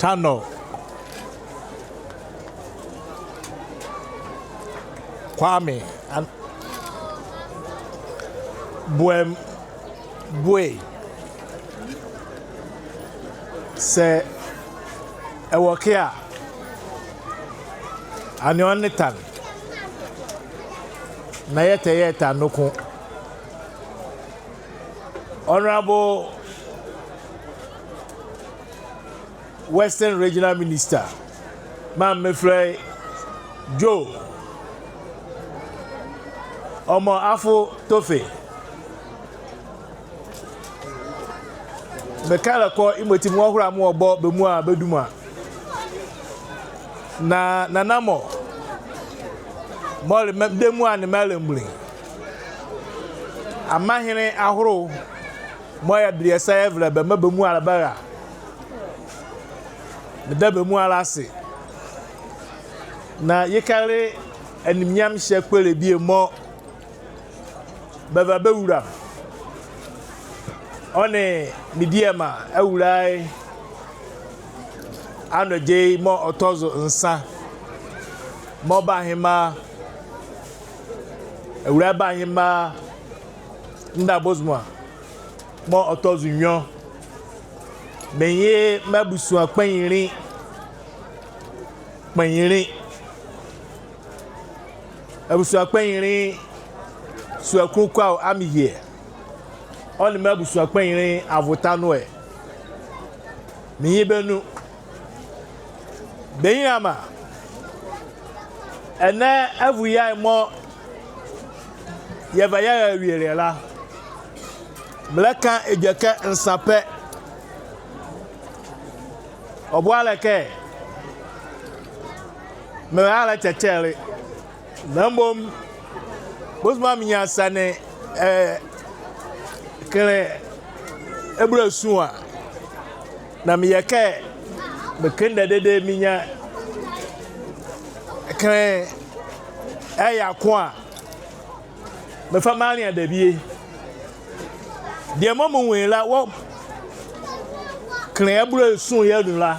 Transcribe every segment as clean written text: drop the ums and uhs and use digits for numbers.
Tano Kwame and Bue say a work here and you only tan na yeta no ko Honorable Western Regional Minister Man Mefrey Joe Omo Afo Tofe Mekala ko imoti mu ohura mu obo be mu a beduma na nanamo mole demu an melembuli amahene ahoro moya driesa evle be mabemu alabara me be mu alase na yekale animyam hye kwele bie mo beba bewura one midiema awurai anoje mo otozo nsa mo bahima awura bahima nda bozmo mo otozo nyo menye mabusu apanyirin abusu apanyirin su akunkwa am here on mabusu apanyirin avotano e menye benu benyama ena avuya mo yevaya wierela blaka ejaka nsape obwaleke me ala chachele nambom bosma minya sane kele ebresuwa na miyeke bekenda dede minya kele ayakwa me famani adabie de momo wela wo kele ebresu yadula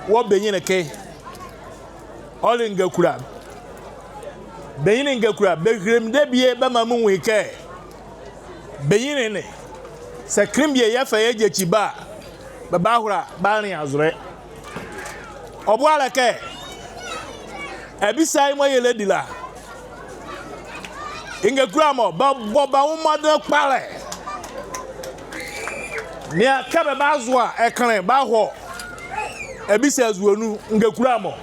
wo benyine ke olingakura benyine ngakura begrem debie ba mamu weke benyine ne se krimbie yafa yeje chiba baba hura bani azure obwala ke ebisai mo yele dila ingakura mo ba umado pale ni akabe bazwa ekran ba ho ebisa azuonu ngakura mo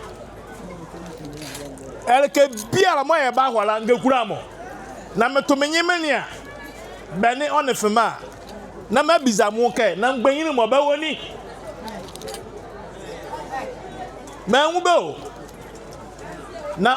elke biara mo ye ba hola ngakura mo na metomenyemania bene onefema na mabiza mu ke na ngbenyini mo ba woni ma nwu be o